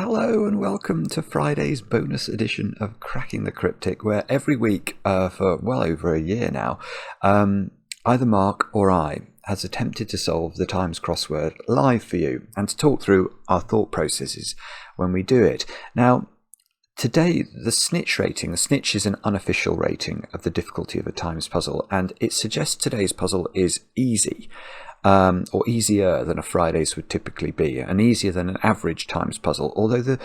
Hello and welcome to Friday's bonus edition of Cracking the Cryptic, where every week for well over a year now, either Mark or I has attempted to solve the Times crossword live for you and to talk through our thought processes when we do it. Now, today, the snitch rating, the snitch is an unofficial rating of the difficulty of a Times puzzle, and it suggests today's puzzle is easy. Or easier than a Friday's would typically be, and easier than an average Times puzzle, although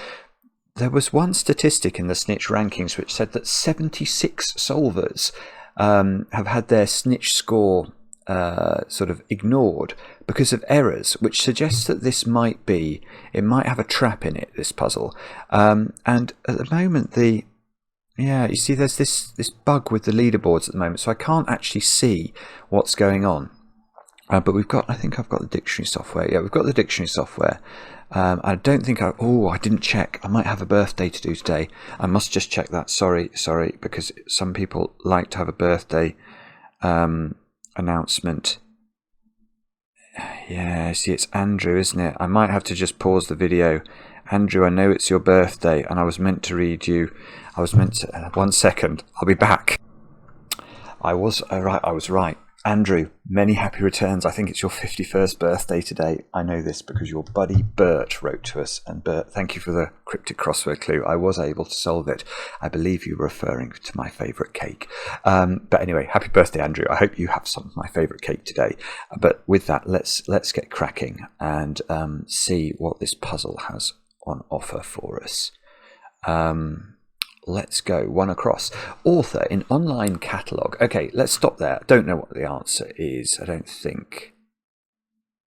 there was one statistic in the snitch rankings which said that 76 solvers have had their snitch score sort of ignored because of errors, which suggests that this might have a trap in it, this puzzle. And at the moment, you see there's this bug with the leaderboards at the moment, so I can't actually see what's going on. But I think I've got the dictionary software. Yeah, we've got the dictionary software. I don't think I didn't check. I might have a birthday to do today. I must just check that. Sorry, because some people like to have a birthday announcement. Yeah, see, it's Andrew, isn't it? I might have to just pause the video. Andrew, I know it's your birthday, and I was meant to read you. 1 second. I'll be back. I was right. Andrew, many happy returns. I think it's your 51st birthday today. I know this because your buddy Bert wrote to us. And Bert, thank you for the cryptic crossword clue. I was able to solve it. I believe you were referring to my favourite cake. But anyway, happy birthday, Andrew. I hope you have some of my favourite cake today. But with that, let's get cracking and see what this puzzle has on offer for us. Let's go one across. Author in online catalogue. Okay, let's stop there. Don't know what the answer is, I don't think.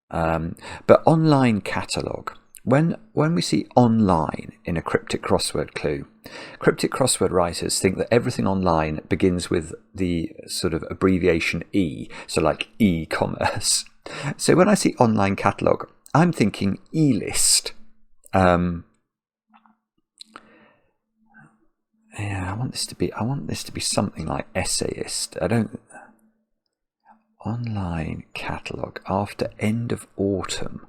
But online catalogue. When we see online in a cryptic crossword clue, cryptic crossword writers think that everything online begins with the sort of abbreviation E, so like e-commerce. So when I see online catalogue, I'm thinking e-list. Yeah, I want this to be something like essayist. Online catalogue after end of autumn.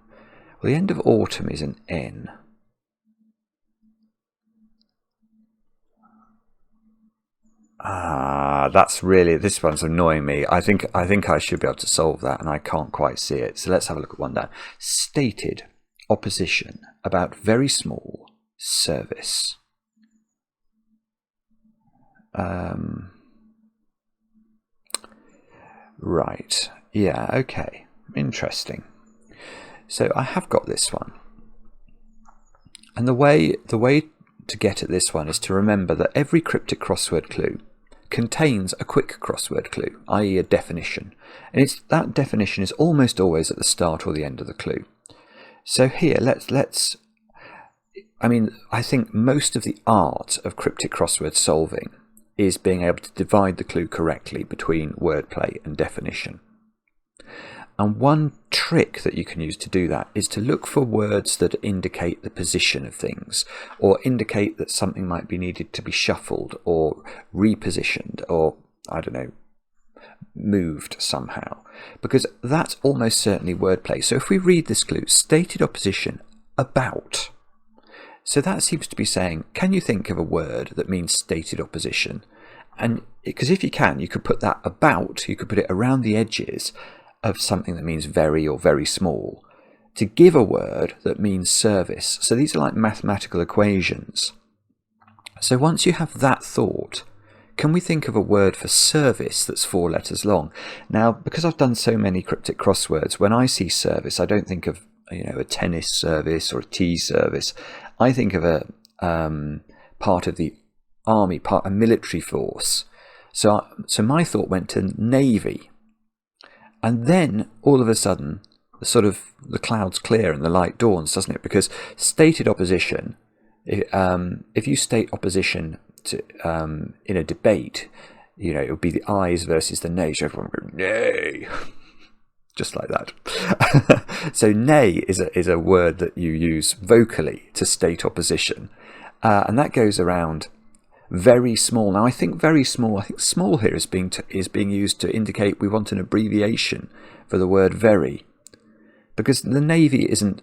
Well, the end of autumn is an N. This one's annoying me. I think I should be able to solve that, and I can't quite see it. So let's have a look at one down. Stated opposition about very small service. Right, yeah, okay, interesting. So I have got this one, and the way to get at this one is to remember that every cryptic crossword clue contains a quick crossword clue, i.e. a definition, and that definition is almost always at the start or the end of the clue. So here, I think most of the art of cryptic crossword solving is being able to divide the clue correctly between wordplay and definition. And one trick that you can use to do that is to look for words that indicate the position of things, or indicate that something might be needed to be shuffled or repositioned, or, I don't know, moved somehow. Because that's almost certainly wordplay. So if we read this clue, stated opposition about. So that seems to be saying, can you think of a word that means stated opposition? And because if you can, you could put that about, you could put it around the edges of something that means very or very small to give a word that means service. So these are like mathematical equations. So once you have that thought, can we think of a word for service that's 4 letters long? Now, because I've done so many cryptic crosswords, when I see service, I don't think of a tennis service or a tea service. I think of a part of the army, a military force. So my thought went to navy, and then all of a sudden, the clouds clear and the light dawns, doesn't it? Because stated opposition. If you state opposition to in a debate, it would be the ayes versus the nays. Everyone would go nay. Just like that. So nay is a word that you use vocally to state opposition, and that goes around very small. Now I think small here is being used to indicate we want an abbreviation for the word very, because the navy isn't.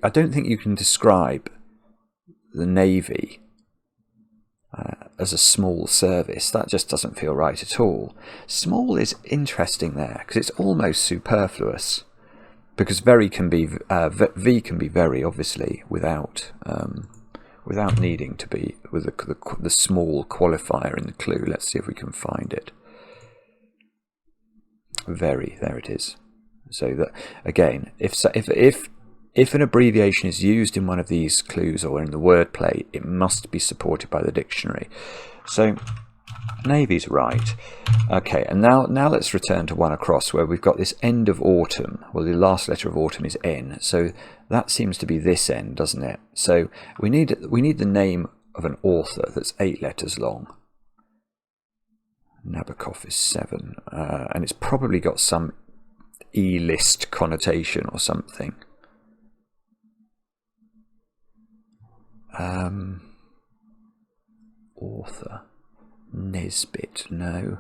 I don't think you can describe the Navy as a small service. That just doesn't feel right at all. Small is interesting there because it's almost superfluous, because very can be V can be very, obviously, without needing to be with the small qualifier in the clue. Let's see if we can find it. Very, there it is. So that again, if an abbreviation is used in one of these clues or in the wordplay, it must be supported by the dictionary. So Navy's right. Okay, and now let's return to one across, where we've got this end of autumn. Well, the last letter of autumn is N, so that seems to be this end, doesn't it? So we need the name of an author that's 8 letters long. Nabokov is 7, and it's probably got some E-list connotation or something. Author Nesbit, no.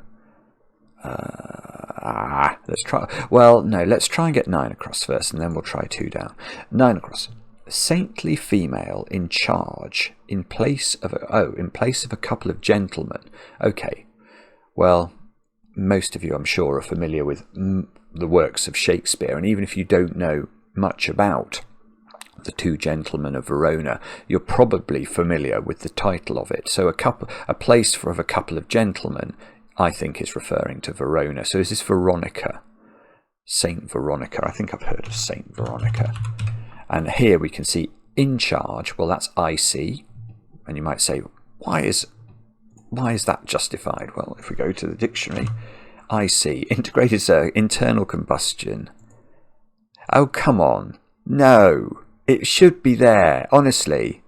Let's try. Well, no. Let's try and get 9 across first, and then we'll try 2 down. 9 across. Saintly female in charge in place of a couple of gentlemen. Okay. Well, most of you, I'm sure, are familiar with the works of Shakespeare, and even if you don't know much about The Two Gentlemen of Verona, you're probably familiar with the title of it. So a place of a couple of gentlemen, I think, is referring to Verona. So is this Veronica? Saint Veronica. I think I've heard of Saint Veronica. And here we can see in charge. Well, that's IC. And you might say, why is that justified? Well, if we go to the dictionary, IC, integrated internal combustion. Oh, come on. No. It should be there, honestly.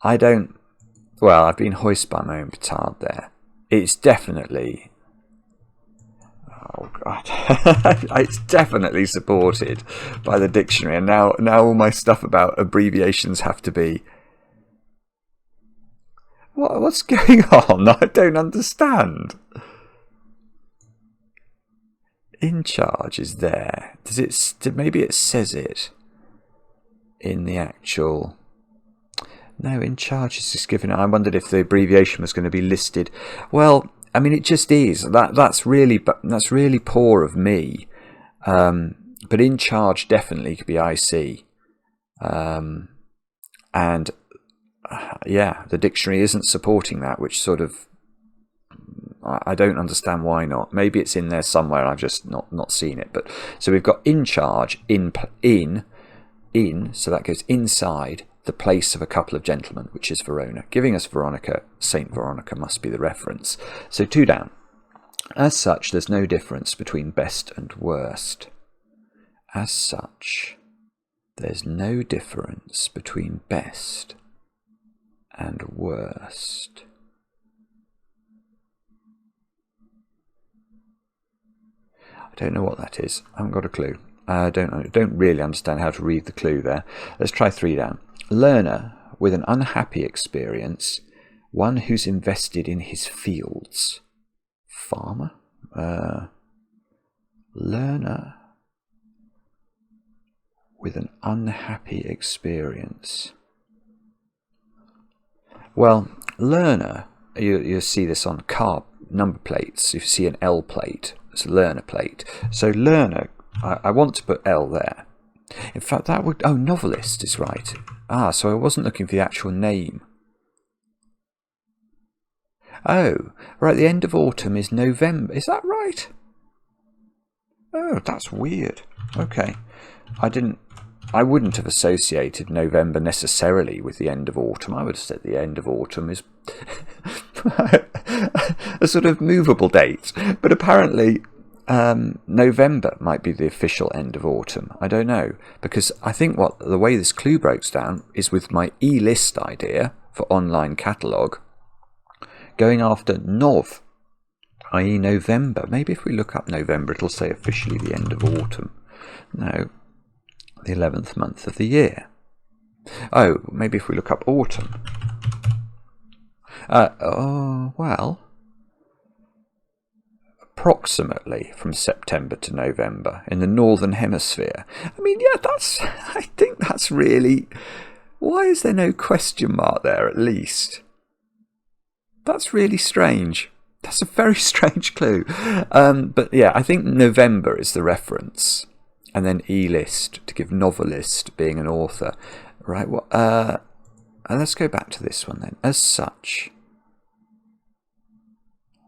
I've been hoisted by my own petard there. It's definitely... Oh, God. It's definitely supported by the dictionary. And now all my stuff about abbreviations have to be... What's going on? I don't understand. In charge is there. Maybe it says it in the actual... No, in charge is just given. I wondered if the abbreviation was going to be listed. Well, I mean, it just is. That's really poor of me. But in charge definitely could be IC. And yeah, the dictionary isn't supporting that, which sort of... I don't understand why not. Maybe it's in there somewhere. I've just not seen it. But so we've got in charge, in. So that goes inside the place of a couple of gentlemen, which is Verona, giving us Veronica. Saint Veronica must be the reference. So 2 down. As such, there's no difference between best and worst. As such, there's no difference between best and worst. I don't know what that is. I haven't got a clue. I don't really understand how to read the clue there. Let's try 3 down. Learner with an unhappy experience, one who's invested in his fields. Farmer? Learner with an unhappy experience. Well, learner, you see this on car number plates. You see an L plate. It's a learner plate. So learner, I want to put L there. In fact, that would... Oh, novelist is right. So I wasn't looking for the actual name. Oh, right, the end of autumn is November. Is that right? Oh, that's weird. Okay. I wouldn't have associated November necessarily with the end of autumn. I would have said the end of autumn is a sort of movable date. But apparently November might be the official end of autumn. I don't know. Because I think the way this clue breaks down is with my E-list idea for online catalogue, going after Nov, i.e. November. Maybe if we look up November, it'll say officially the end of autumn. No. The 11th month of the year. Oh, maybe if we look up autumn. Well, approximately from September to November in the northern hemisphere. I mean, yeah, I think that's really Why is there no question mark there at least? That's really strange. That's a very strange clue. But yeah, I think November is the reference. And then E-list to give novelist being an author. Right, well, let's go back to this one then. As such.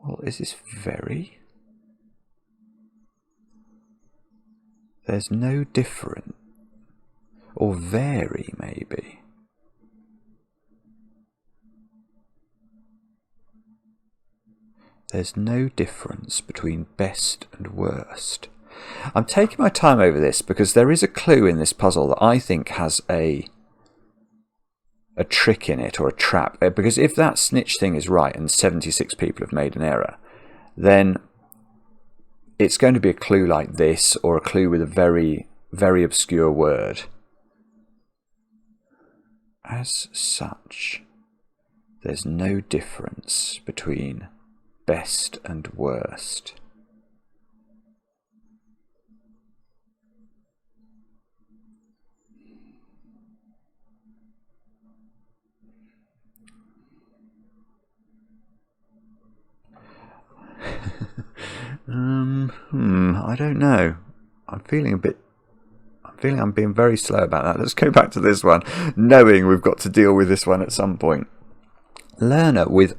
Well, is this very? There's no different. Or vary, maybe. There's no difference between best and worst. I'm taking my time over this because there is a clue in this puzzle that I think has a trick in it, or a trap. Because if that snitch thing is right and 76 people have made an error, then it's going to be a clue like this, or a clue with a very, very obscure word. As such, there's no difference between best and worst. I don't know. I'm feeling I'm being very slow about that. Let's go back to this one, knowing we've got to deal with this one at some point. Learner with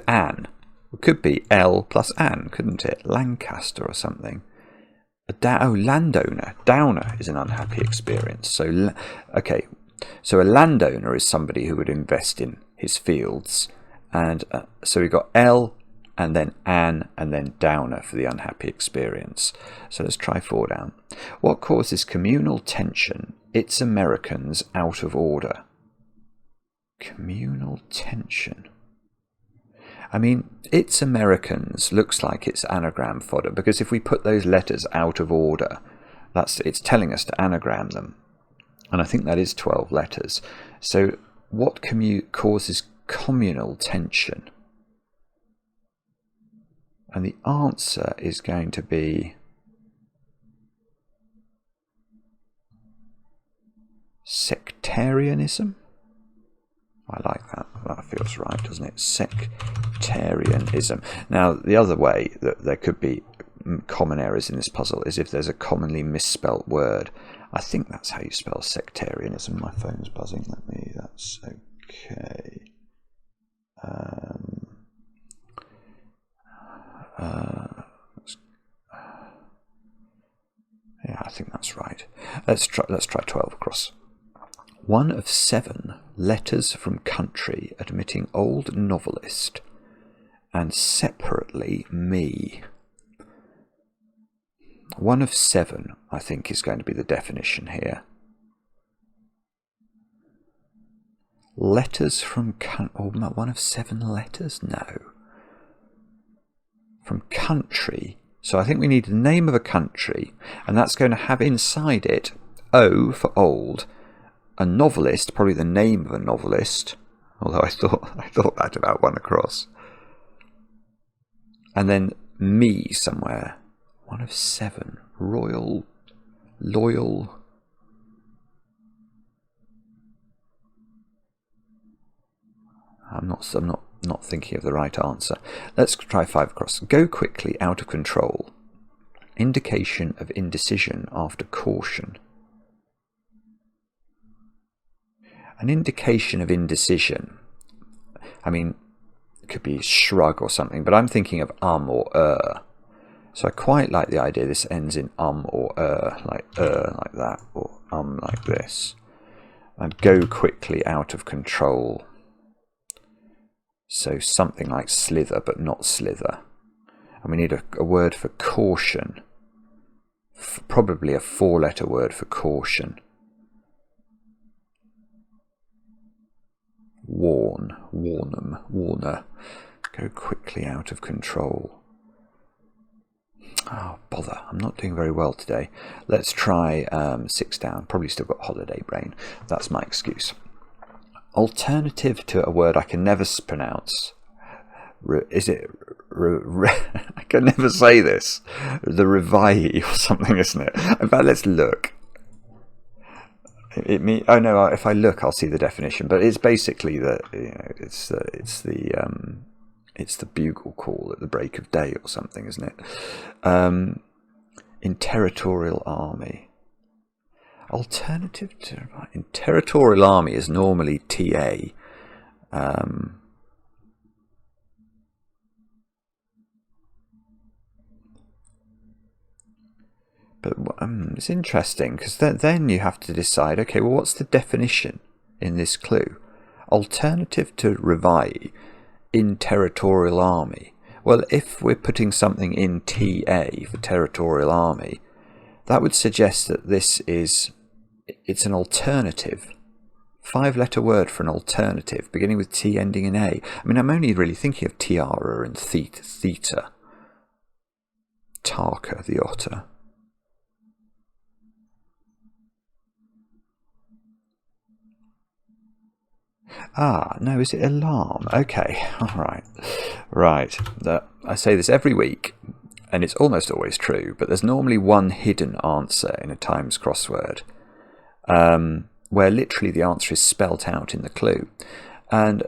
Anne. It could be L plus Anne, couldn't it? Lancaster or something. Landowner. Downer is an unhappy experience. So, okay. So a landowner is somebody who would invest in his fields. And so we've got L, and then Anne, and then Downer for the unhappy experience. So let's try 4 down. What causes communal tension? It's Americans out of order. Communal tension. I mean, it's Americans looks like it's anagram fodder, because if we put those letters out of order, it's telling us to anagram them. And I think that is 12 letters. So what causes communal tension? And the answer is going to be sectarianism. I like that. That feels right, doesn't it? Sectarianism. Now, the other way that there could be common errors in this puzzle is if there's a commonly misspelt word. I think that's how you spell sectarianism. My phone's buzzing. That's okay. Yeah, I think that's right. Let's try 12 across. 1 of 7 letters from country admitting old novelist and separately me. 1 of 7, I think, is going to be the definition here. Letters from country. 1 of 7 letters? No. From country. So I think we need the name of a country, and that's going to have inside it O for old, a novelist, probably the name of a novelist, although I thought that about 1 across, and then me somewhere. 1 of 7. Royal, loyal. I'm not thinking of the right answer. Let's try 5 across. Go quickly, out of control. Indication of indecision after caution. An indication of indecision. I mean, it could be shrug or something, but I'm thinking of or So I quite like the idea this ends in or like that, or like this. And go quickly, out of control. So something like slither, but not slither. And we need a word for caution. Probably a 4-letter word for caution. Warner. Go quickly, out of control. Oh, bother. I'm not doing very well today. Let's try 6 down. Probably still got holiday brain. That's my excuse. Alternative to a word I can never pronounce. Is it... I can never say this. The Revai or something, isn't it? In fact, let's look. Oh no! If I look, I'll see the definition. But it's basically it's the bugle call at the break of day or something, isn't it? In territorial army. Alternative to in territorial army is normally TA. But it's interesting because then you have to decide, okay, well, what's the definition in this clue? Alternative to revive in territorial army. Well, if we're putting something in TA for territorial army, that would suggest that it's an alternative. 5-letter word for an alternative, beginning with T, ending in A. I mean, I'm only really thinking of tiara and theta. Tarka, the otter. Ah, no, is it alarm? Okay, alright. Right. I say this every week, and it's almost always true, but there's normally one hidden answer in a Times crossword, where literally the answer is spelt out in the clue. And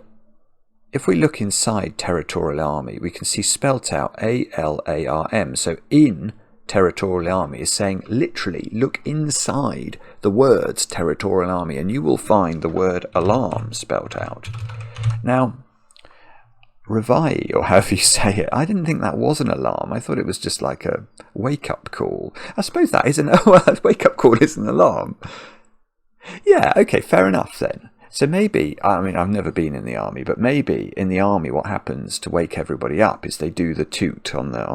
if we look inside territorial army, we can see spelt out ALARM. So in territorial army is saying literally look inside the words territorial army and you will find the word alarm spelt out. Now, revive, or however you say it, I didn't think that was an alarm. I thought it was just like a wake-up call. I suppose that is a wake-up call is an alarm. Yeah, okay, fair enough then. So maybe, I mean, I've never been in the army, but maybe in the army what happens to wake everybody up is they do the toot on the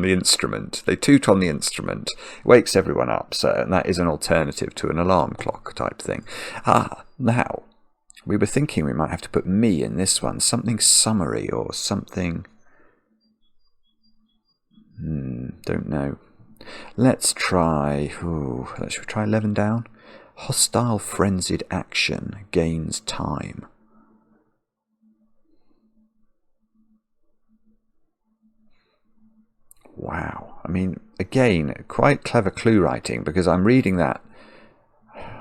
instrument. They toot on the instrument, wakes everyone up. So, and that is an alternative to an alarm clock type thing. Now we were thinking we might have to put me in this one, something summary or something. Don't know. Let's try. Let's try 11 down. Hostile frenzied action gains time. Wow. I mean, again, quite clever clue writing, because I'm reading that.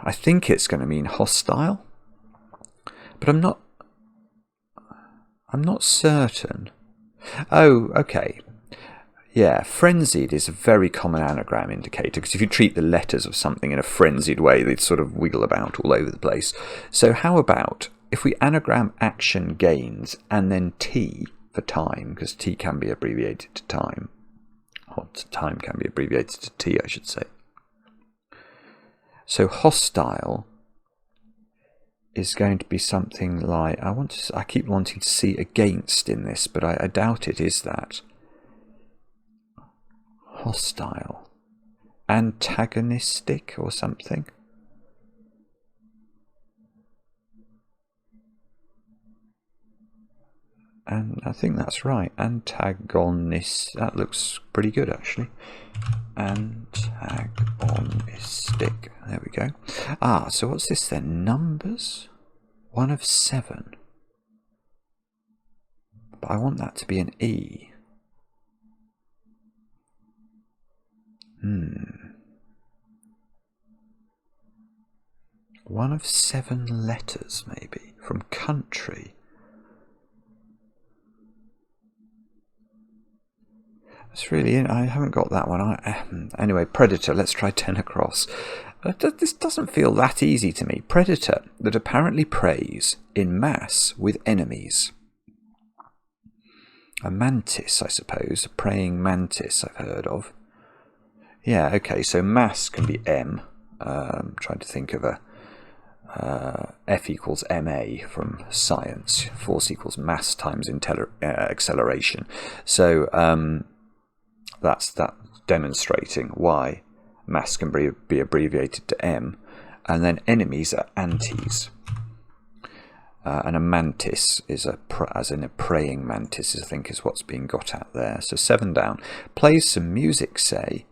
I think it's going to mean hostile, but I'm not certain. Oh, okay. Yeah, frenzied is a very common anagram indicator, because if you treat the letters of something in a frenzied way, they sort of wiggle about all over the place. So how about if we anagram action gains and then T for time, because T can be abbreviated to time. Or time can be abbreviated to T, I should say. So hostile is going to be something like, I keep wanting to see against in this, but I doubt it is that. Hostile. Antagonistic or something. And I think that's right. Antagonist. That looks pretty good, actually. Antagonistic. There we go. So what's this then? Numbers? 1 of 7. But I want that to be an E. 1 of 7 letters, maybe, from country. That's really, I haven't got that one. Anyway, predator, let's try 10 across. This doesn't feel that easy to me. Predator that apparently preys in mass with enemies. A mantis, I suppose. A praying mantis I've heard of. Yeah, okay, so mass can be M. I'm trying to think of a F equals MA from science. Force equals mass times acceleration. So that's demonstrating why mass can be abbreviated to M. And then enemies are antis. And a mantis is as in a praying mantis, I think is what's being got at there. So 7 down. Plays some music, say.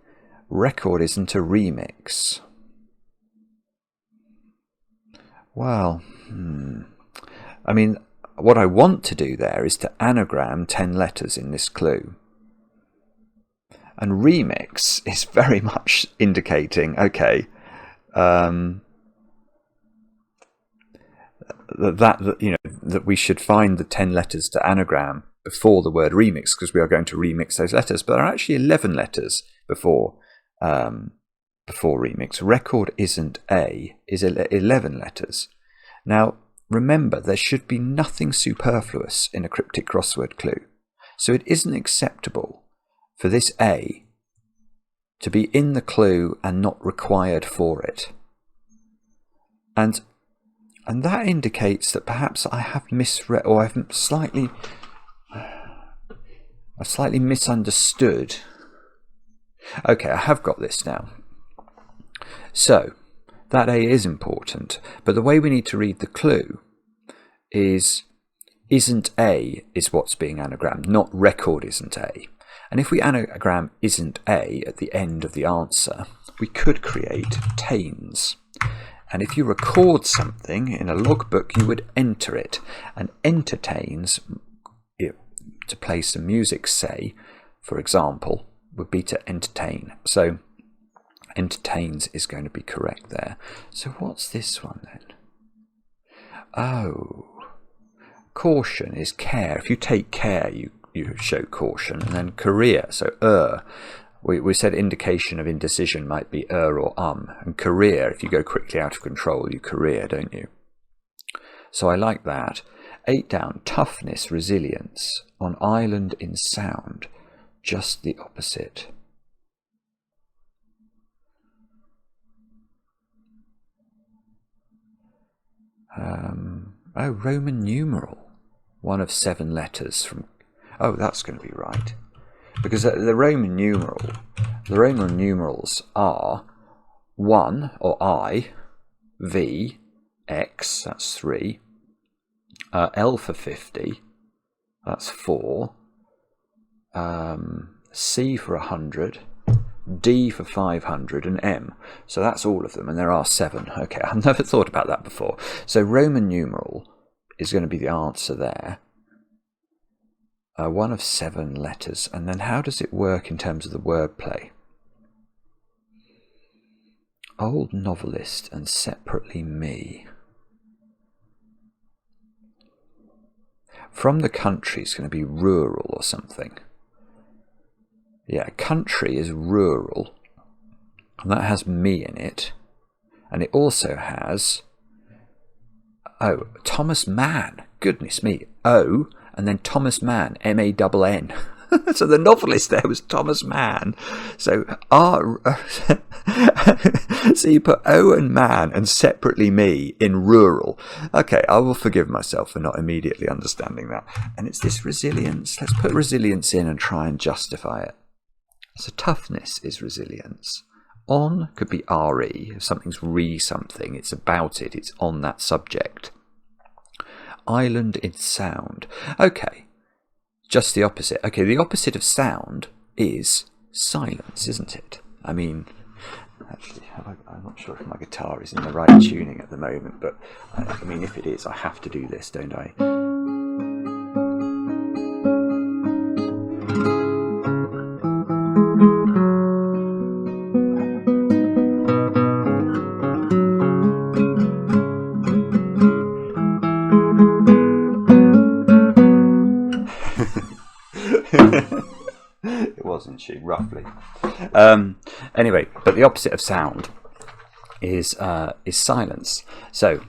Record isn't a remix. Well, I mean, what I want to do there is to anagram 10 letters in this clue. And remix is very much indicating, okay, that we should find the 10 letters to anagram before the word remix, because we are going to remix those letters. But there are actually 11 letters before remix. Record isn't A is 11 letters. Now, remember, there should be nothing superfluous in a cryptic crossword clue. So it isn't acceptable for this A to be in the clue and not required for it. And that indicates that perhaps I have misread, or I've slightly misunderstood. Okay, I have got this now. So that A is important, but the way we need to read the clue is isn't A is what's being anagrammed, not record isn't A. And if we anagram isn't A at the end of the answer, we could create tains. And if you record something in a logbook, you would enter it. And entertains, to play some music, say, for example, would be to entertain. So entertains is going to be correct there. So what's this one then? Oh, caution is care. If you take care, you show caution. And then career, so we said indication of indecision might be or and career, if you go quickly out of control, you career, don't you? So I like that. 8 down, toughness, resilience, on island in sound, just the opposite. Roman numeral, 1 of 7 letters from. Oh, that's going to be right, because the Roman numerals are 1 or I, V, X, that's 3, L for 50, that's 4, C for 100, D for 500, and M. So that's all of them, and there are 7. Okay, I've never thought about that before. So Roman numeral is going to be the answer there. 1 of 7 letters, and then how does it work in terms of the wordplay? Old novelist and separately me. From the country is going to be rural or something. Yeah, country is rural, and that has me in it, and it also has, Thomas Mann, goodness me, O, and then Thomas Mann, M-A-N-N. So the novelist there was Thomas Mann. So so you put O and man and separately me in rural. Okay, I will forgive myself for not immediately understanding that. And it's this resilience. Let's put resilience in and try and justify it. So toughness is resilience. On could be RE. If something's something, it's about it. It's on that subject. Island in sound. Okay, just the opposite. Okay, the opposite of sound is silence, isn't it? I mean, actually, I'm not sure if my guitar is in the right tuning at the moment, but I mean, if it is, I have to do this, don't I? It wasn't she, roughly. Anyway, but the opposite of sound is silence. So,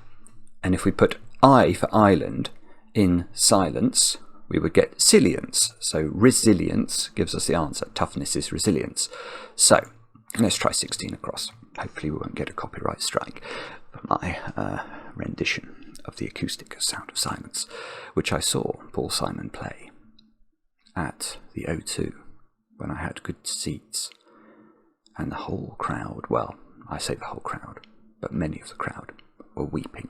and if we put I for island in silence, we would get silience. So resilience gives us the answer. Toughness is resilience. So let's try 16 across. Hopefully we won't get a copyright strike for my rendition of the acoustic Sound of Silence, which I saw Paul Simon play at the O2 when I had good seats, and the whole crowd, well, I say the whole crowd, but many of the crowd were weeping.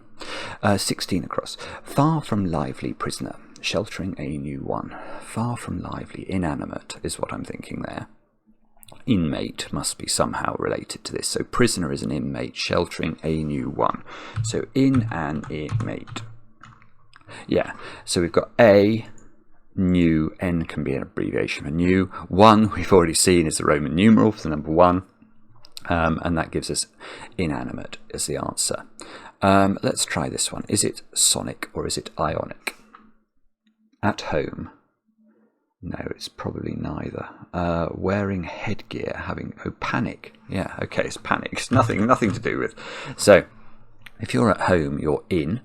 16 across. Far from lively prisoner, sheltering a new one. Far from lively, inanimate is what I'm thinking there. Inmate must be somehow related to this. So prisoner is an inmate, sheltering a new one. So in an inmate. Yeah, so we've got A new, N can be an abbreviation for new. 1, we've already seen, is the Roman numeral for the number 1. And that gives us inanimate as the answer. Let's try this one. Is it sonic or is it ionic? At home. No, it's probably neither. Wearing headgear, panic. Yeah, okay, it's panic. It's nothing to do with. So, if you're at home, you're in.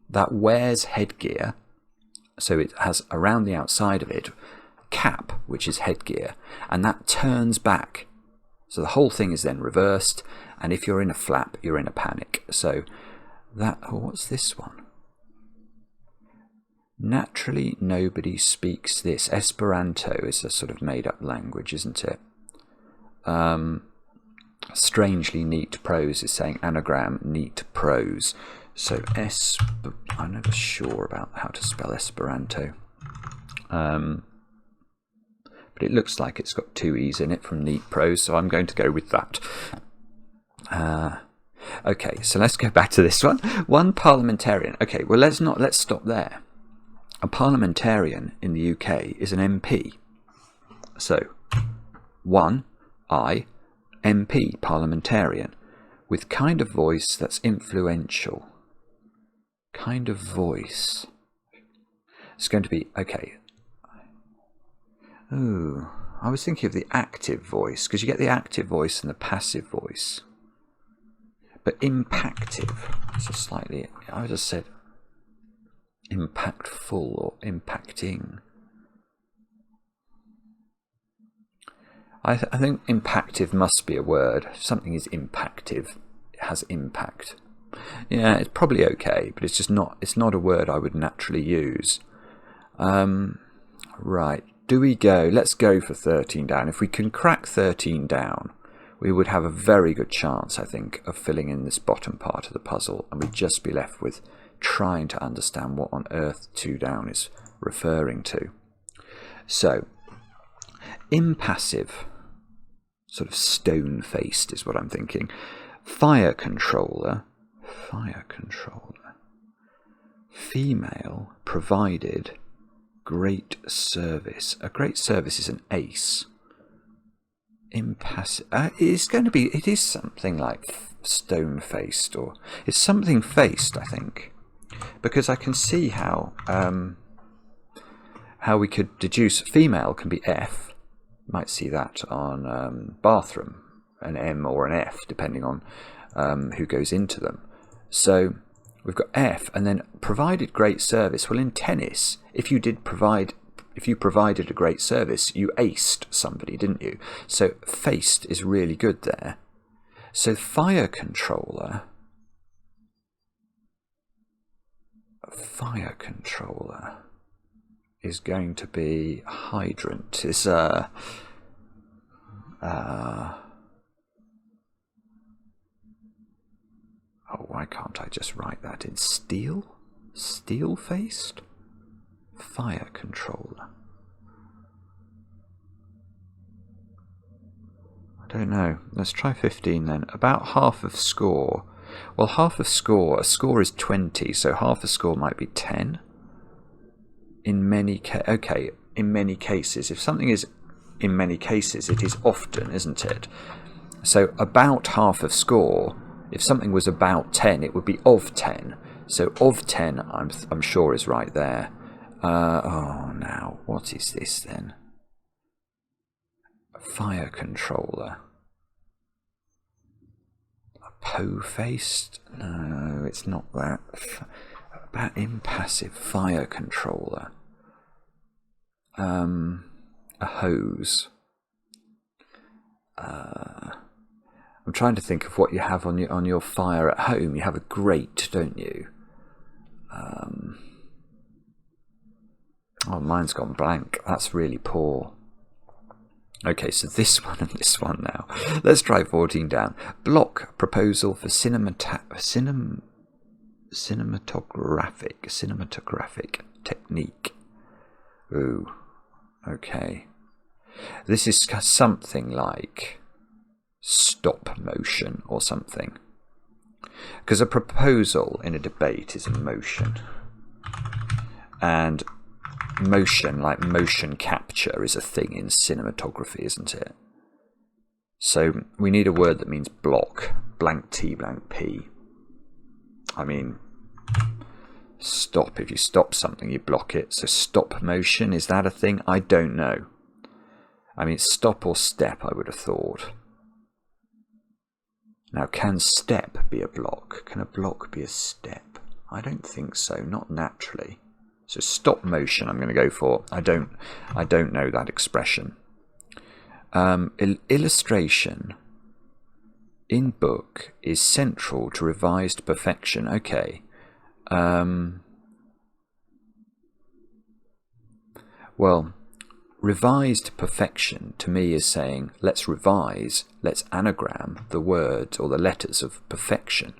That wears headgear, so it has around the outside of it cap, which is headgear, and that turns back. So the whole thing is then reversed, and if you're in a flap, you're in a panic. So that, what's this one? Naturally, nobody speaks this. Esperanto is a sort of made-up language, isn't it? Strangely neat prose is saying anagram neat prose. So I'm never sure about how to spell Esperanto. But it looks like it's got 2 E's in it from neat prose, so I'm going to go with that. Okay, so let's go back to this one. One parliamentarian. Okay, well let's stop there. A parliamentarian in the UK is an MP. So 1 I MP, parliamentarian, with kind of voice that's influential. Kind of voice. It's going to be, okay. Ooh, I was thinking of the active voice, because you get the active voice and the passive voice. But impactive, so slightly, I just said impactful or impacting. I think impactive must be a word. If something is impactive, it has impact. Yeah, it's probably okay, but it's just not. It's not a word I would naturally use. Right, do we go? Let's go for 13 down. If we can crack 13 down, we would have a very good chance, I think, of filling in this bottom part of the puzzle, and we'd just be left with trying to understand what on earth 2 down is referring to. So, impassive, sort of stone-faced is what I'm thinking. Fire controller, female, provided, great service. A great service is an ace. Impassive. It's going to be. It is something like stone-faced, or it's something faced, I think, because I can see how we could deduce female can be F. Might see that on bathroom, an M or an F, depending on who goes into them. So we've got F, and then provided great service. Well, in tennis, if you provided a great service, you aced somebody, didn't you? So faced is really good there. So fire controller is going to be hydrant. Is oh, why can't I just write that in steel? Steel-faced? Fire controller. I don't know. Let's try 15 then. About half of score. Well, half of score, a score is 20, so half a score might be 10. In many cases. If something is in many cases, it is often, isn't it? So about half of score, if something was about 10, it would be of 10. So of 10, I'm sure is right there. Oh, now, what is this then? Fire controller. A po-faced? No, it's not that. About impassive. Fire controller. A hose. I'm trying to think of what you have on your fire at home. You have a grate, don't you? Oh, mine's gone blank. That's really poor. Okay, so this one and this one now. Let's try 14 down. Block proposal for cinematographic technique. Ooh, okay. This is something like stop motion or something. Because a proposal in a debate is a motion. And motion, like motion capture, is a thing in cinematography, isn't it? So we need a word that means block, blank T, blank P. I mean, stop. If you stop something, you block it. So stop motion, is that a thing? I don't know. I mean, stop or step, I would have thought. Now, can step be a block? Can a block be a step? I don't think so, not naturally. So stop motion I'm going to go for. I don't know that expression. Illustration in book is central to revised perfection. Okay. Well, revised perfection to me is saying let's revise, let's anagram the words or the letters of perfection.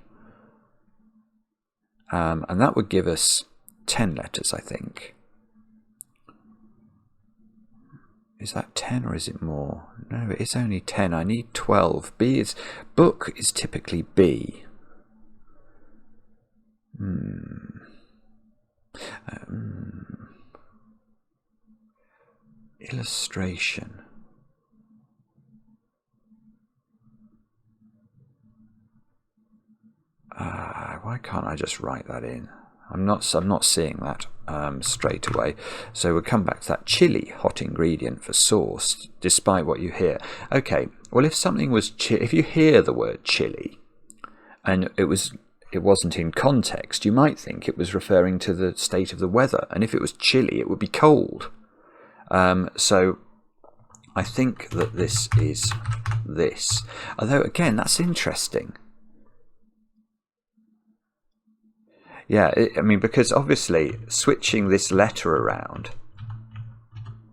And that would give us 10 letters, I think. Is that 10 or is it more? No, it is only 10. I need 12. Book is typically B. Illustration. Why can't I just write that in? I'm not seeing that straight away. So we'll come back to that. Chili, hot ingredient for sauce, despite what you hear. Okay, well, if something was if you hear the word chili and it wasn't in context, you might think it was referring to the state of the weather, and if it was chilly, it would be cold. So I think that this is this. Although again, that's interesting. Yeah, I mean, because obviously switching this letter around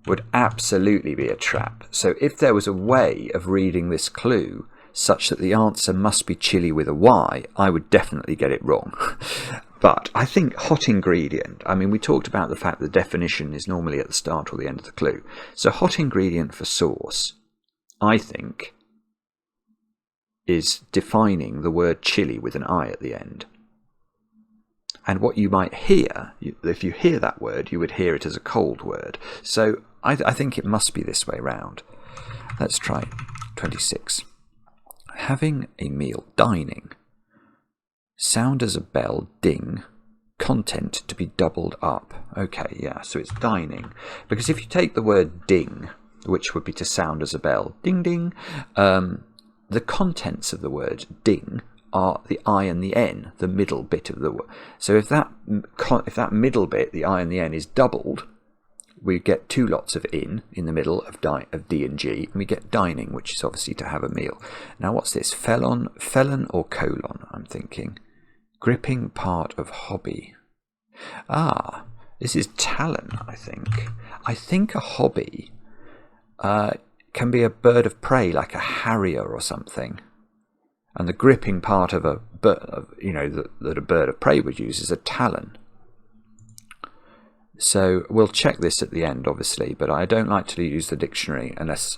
would absolutely be a trap. So if there was a way of reading this clue such that the answer must be chili with a Y, I would definitely get it wrong. But I think hot ingredient, I mean, we talked about the fact the definition is normally at the start or the end of the clue. So hot ingredient for sauce, I think, is defining the word chili with an I at the end. And what you might hear, if you hear that word, you would hear it as a cold word. So I think it must be this way round. Let's try 26. Having a meal, dining. Sound as a bell, ding. Content to be doubled up. Okay, yeah, so it's dining. Because if you take the word ding, which would be to sound as a bell, ding ding, the contents of the word ding are the I and the N, the middle bit of the word. So if that middle bit, the I and the N, is doubled, we get two lots of in the middle of D and G, and we get dining, which is obviously to have a meal. Now what's this? Felon or colon, I'm thinking. Gripping part of hobby. This is talon, I think. I think a hobby can be a bird of prey, like a harrier or something. And the gripping part of a bird, that a bird of prey would use is a talon. So we'll check this at the end, obviously, but I don't like to use the dictionary unless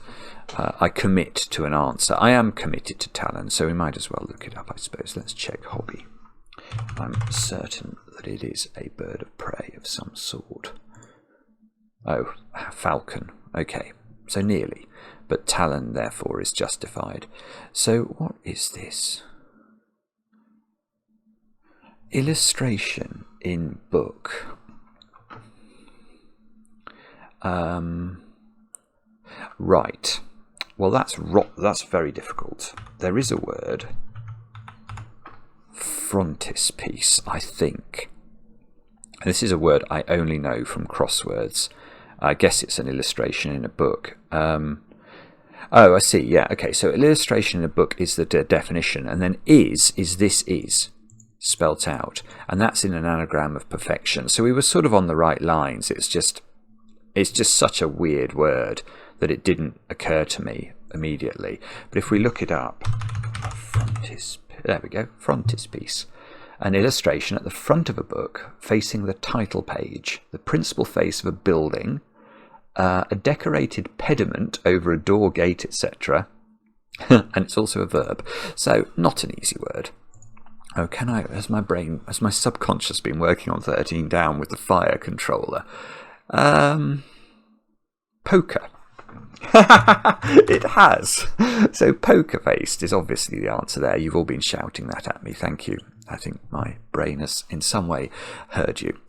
I commit to an answer. I am committed to talon, so we might as well look it up, I suppose. Let's check hobby. I'm certain that it is a bird of prey of some sort. Oh, falcon. Okay, so nearly. But talon, therefore, is justified. So what is this? Illustration in book. Right. Well, that's very difficult. There is a word. Frontispiece, I think. This is a word I only know from Crosswords. I guess it's an illustration in a book. Oh, I see. Yeah. Okay. So illustration in a book is the definition, and then is this is spelt out, and that's in an anagram of perfection. So we were sort of on the right lines. It's just such a weird word that it didn't occur to me immediately. But if we look it up, there we go, frontispiece. An illustration at the front of a book facing the title page, the principal face of a building, a decorated pediment over a door, gate, etc. And it's also a verb. So not an easy word. Oh, has my subconscious been working on 13 down with the fire controller? Poker. It has. So poker-faced is obviously the answer there. You've all been shouting that at me. Thank you. I think my brain has in some way heard you.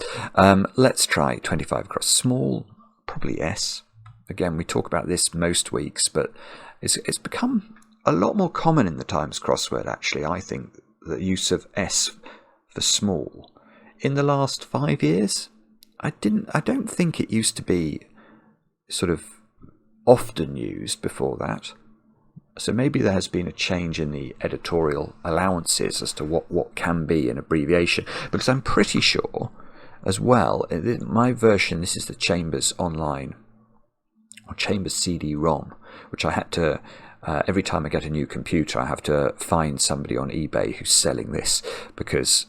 Let's try 25 across. Small, probably S. Again, we talk about this most weeks, but it's become a lot more common in the Times crossword, actually. I think the use of S for small in the last 5 years. I don't think it used to be sort of often used before that. So maybe there has been a change in the editorial allowances as to what can be an abbreviation, because I'm pretty sure as well, my version, this is the Chambers Online or Chambers CD-ROM, which I had to every time I get a new computer I have to find somebody on eBay who's selling this, because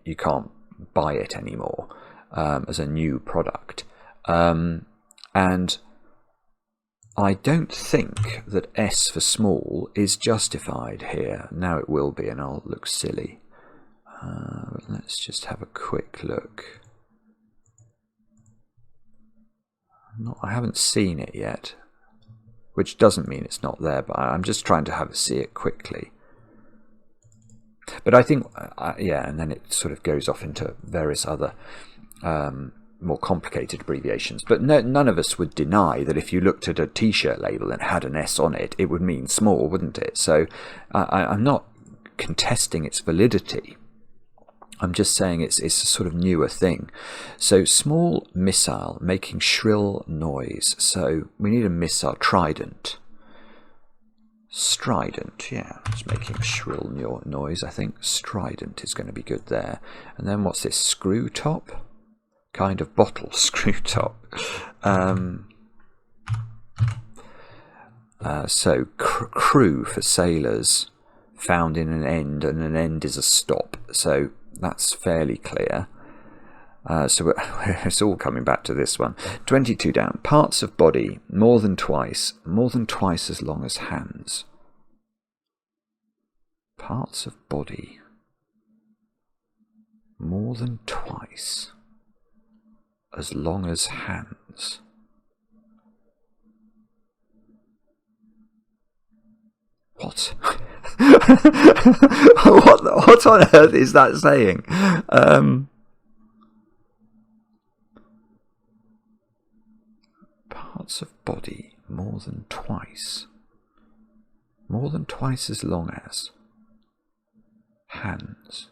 you can't buy it anymore as a new product, and I don't think that S for small is justified here. Now it will be, and I'll look silly. Let's just have a quick look. I haven't seen it yet, which doesn't mean it's not there, but I'm just trying to see it quickly. But I think, yeah, and then it sort of goes off into various other more complicated abbreviations. But none of us would deny that if you looked at a t-shirt label and had an S on it, it would mean small, wouldn't it? So I'm not contesting its validity. I'm just saying it's a sort of newer thing. So small missile, making shrill noise. So we need a missile. Trident. Strident, yeah, it's making a shrill noise, I think. Strident is going to be good there. And then what's this? Screw top? Kind of bottle screw top. So crew for sailors, found in an end, and an end is a stop. So that's fairly clear. So it's all coming back to this one. 22 down. Parts of body, more than twice as long as hands. Parts of body, more than twice as long as hands. What? what on earth is that saying? Parts of body, more than twice as long as hands.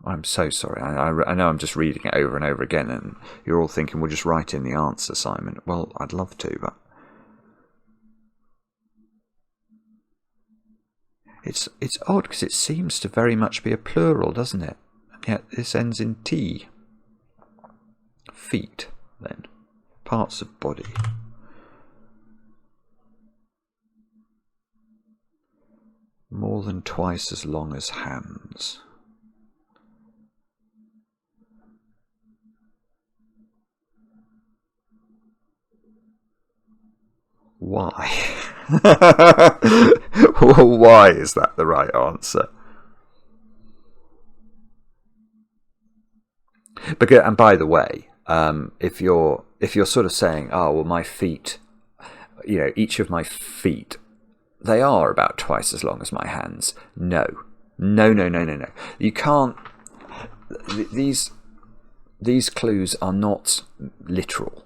I'm so sorry. I know I'm just reading it over and over again, and you're all thinking, well, just write in the answer, Simon. Well, I'd love to, but it's odd because it seems to very much be a plural, doesn't it? And yet this ends in T. Feet, then. Parts of body. More than twice as long as hands. Why? Why is that the right answer? Because, and by the way, if you're sort of saying, oh well, my feet, each of my feet, they are about twice as long as my hands. No. You can't. These clues are not literal.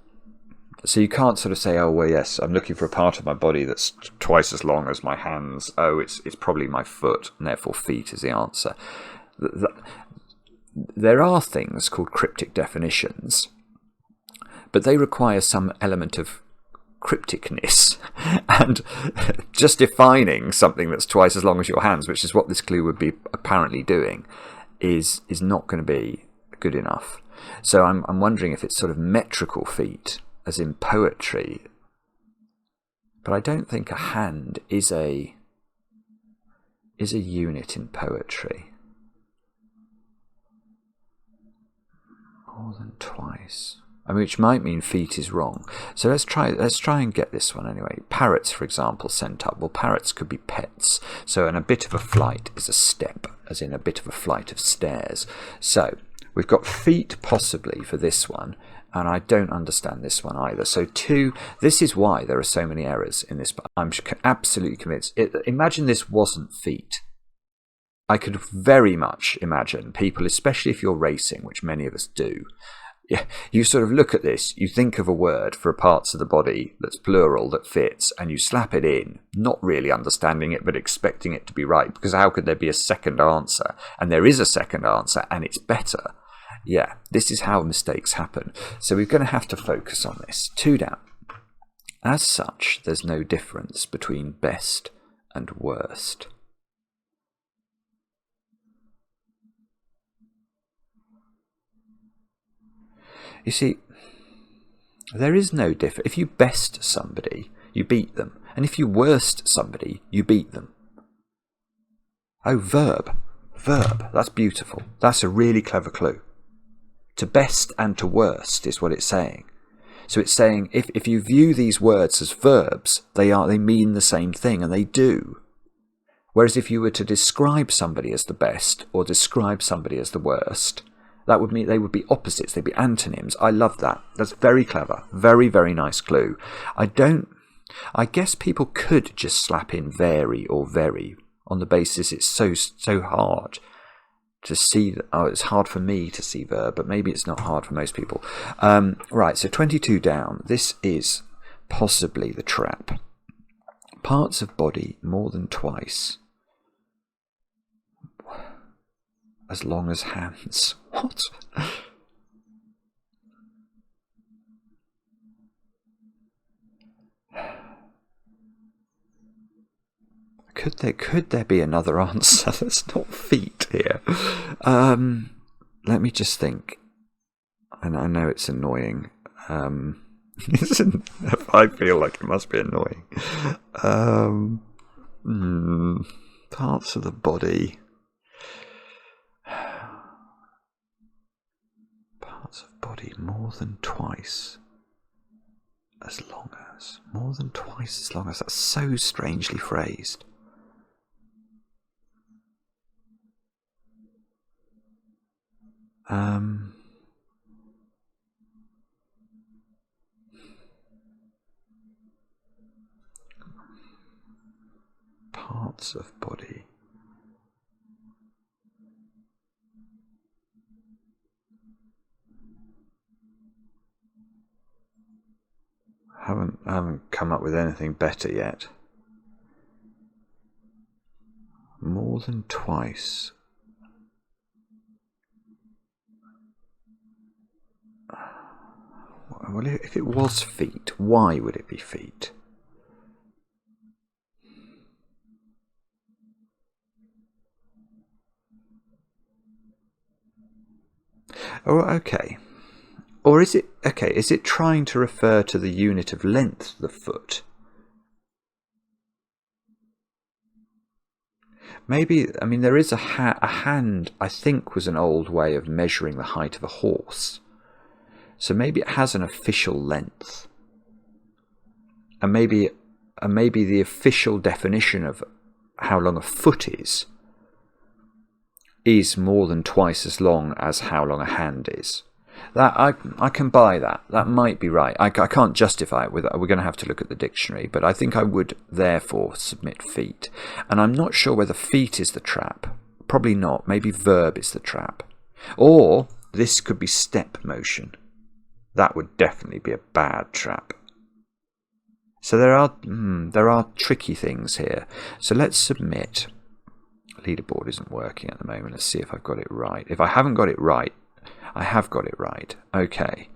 So you can't sort of say, oh, well, yes, I'm looking for a part of my body that's twice as long as my hands. Oh, it's probably my foot, and therefore feet is the answer. There are things called cryptic definitions, but they require some element of crypticness. And just defining something that's twice as long as your hands, which is what this clue would be apparently doing, is not going to be good enough. So I'm wondering if it's sort of metrical feet, as in poetry, but I don't think a hand is a unit in poetry. More than twice. I mean, which might mean feet is wrong. So let's try and get this one anyway. Parrots, for example, sent up. Well, parrots could be pets. So, and a bit of a flight is a step, as in a bit of a flight of stairs. So we've got feet possibly for this one, And I don't understand this one either. So 2, this is why there are so many errors in this. I'm absolutely convinced. Imagine this wasn't feet. I could very much imagine people, especially if you're racing, which many of us do, you sort of look at this, you think of a word for parts of the body that's plural, that fits, and you slap it in, not really understanding it, but expecting it to be right, because how could there be a second answer? And there is a second answer, and it's better. Yeah, this is how mistakes happen. So we're going to have to focus on this. 2 down. As such, there's no difference between best and worst. You see, there is no difference. If you best somebody, you beat them. And if you worst somebody, you beat them. Oh, verb. Verb. That's beautiful. That's a really clever clue. To best and to worst is what it's saying. So it's saying if you view these words as verbs, they mean the same thing, and they do. Whereas if you were to describe somebody as the best or describe somebody as the worst, that would mean they would be opposites. They'd be antonyms. I love that. That's very clever. Very, very nice clue. I guess people could just slap in vary or very on the basis it's so hard to see. Oh, it's hard for me to see verb, but maybe it's not hard for most people. Right, so 22 down. This is possibly the trap. Parts of body more than twice as long as hands. What? Could there be another answer that's not feet here? Let me just think. And I know it's annoying. I feel like it must be annoying. Parts of the body. Parts of body more than twice as long as. More than twice as long as. That's so strangely phrased. Parts of body. I haven't come up with anything better yet. More than twice. Well, if it was feet, why would it be feet? Oh, okay. Or is it trying to refer to the unit of length of the foot? Maybe, I mean, there is a hand, I think, was an old way of measuring the height of a horse. So maybe it has an official length. And maybe the official definition of how long a foot is more than twice as long as how long a hand is. That I can buy that. That might be right. I can't justify it with it. We're going to have to look at the dictionary, but I think I would therefore submit feet. And I'm not sure whether feet is the trap. Probably not. Maybe verb is the trap. Or this could be step motion. That would definitely be a bad trap. So there are tricky things here. So let's submit. Leaderboard isn't working at the moment. Let's see if I've got it right. If I haven't got it right, I have got it right. Okay.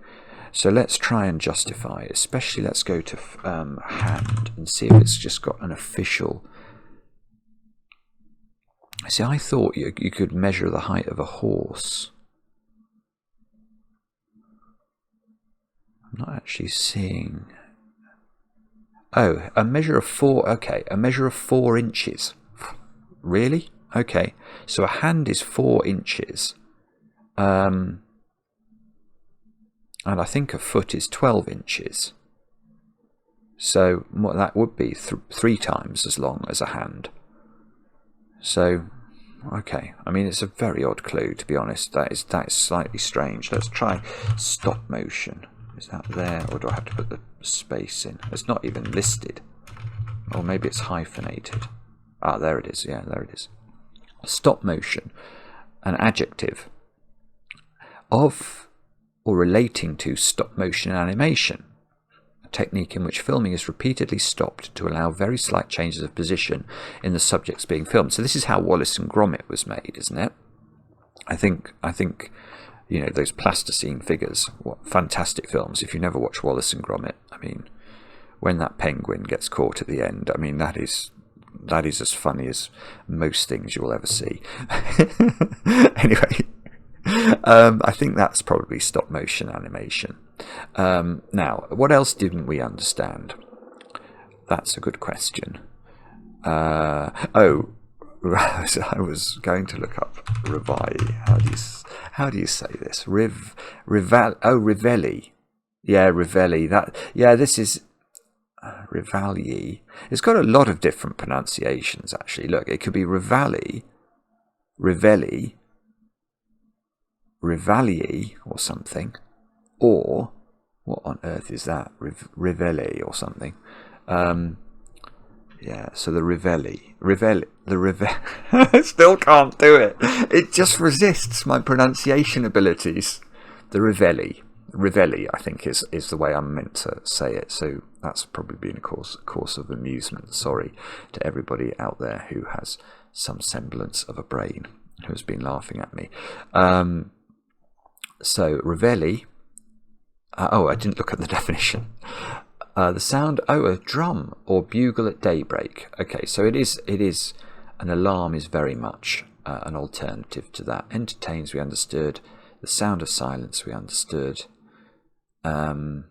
So let's try and justify it. Especially let's go to hand and see if it's just got an official. See, I thought you could measure the height of a horse. I'm not actually seeing. Oh, a measure of 4. Okay, a measure of 4 inches. Really? Okay. So a hand is 4 inches. And I think a foot is 12 inches. So what that would be 3 times as long as a hand. So Okay. I mean, it's a very odd clue, to be honest. That is slightly strange. Let's try stop motion. Is that there, or do I have to put the space in? It's not even listed. Or maybe it's hyphenated. Ah, there it is. Yeah, there it is. Stop motion. An adjective of or relating to stop motion animation, a technique in which filming is repeatedly stopped to allow very slight changes of position in the subjects being filmed. So this is how Wallace and Gromit was made, isn't it? I think you know, those plasticine figures, what fantastic films. If you never watch Wallace and Gromit, I mean, when that penguin gets caught at the end, I mean, that is as funny as most things you'll ever see. Anyway, I think that's probably stop motion animation. Now, what else didn't we understand? That's a good question. I was going to look up Reveille. How do you say this? Revelli. Yeah, Revelli. This is Revelli. It's got a lot of different pronunciations, actually. Look, it could be Revelli, Revelli, Revelli or something, or what on earth is that? Revelli or something. Yeah, so the Revelli. I still can't do it. It just resists my pronunciation abilities. The Revelli, I think, is the way I'm meant to say it. So that's probably been a course of amusement. Sorry to everybody out there who has some semblance of a brain, who has been laughing at me. So Revelli. I didn't look at the definition. The sound, a drum or bugle at daybreak. Okay, so it is an alarm is very much an alternative to that. Entertains, we understood. The sound of silence, we understood. Let's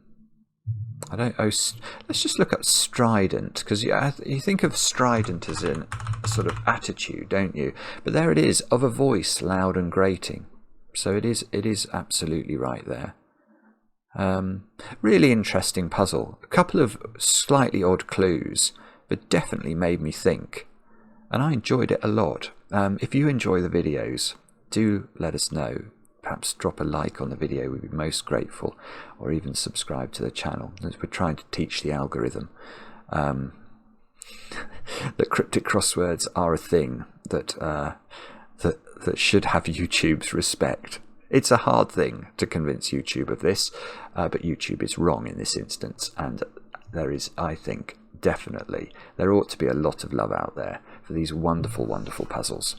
just look up strident, because you think of strident as a sort of attitude, don't you? But there it is, of a voice loud and grating. So it is absolutely right there. Really interesting puzzle. A couple of slightly odd clues, but definitely made me think, and I enjoyed it a lot. If you enjoy the videos, do let us know. Perhaps drop a like on the video, we'd be most grateful, or even subscribe to the channel, as we're trying to teach the algorithm that cryptic crosswords are a thing that should have YouTube's respect. It's a hard thing to convince YouTube of this, but YouTube is wrong in this instance, and there is, I think, definitely, there ought to be a lot of love out there for these wonderful, wonderful puzzles.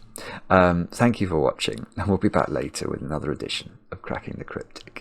Thank you for watching, and we'll be back later with another edition of Cracking the Cryptic.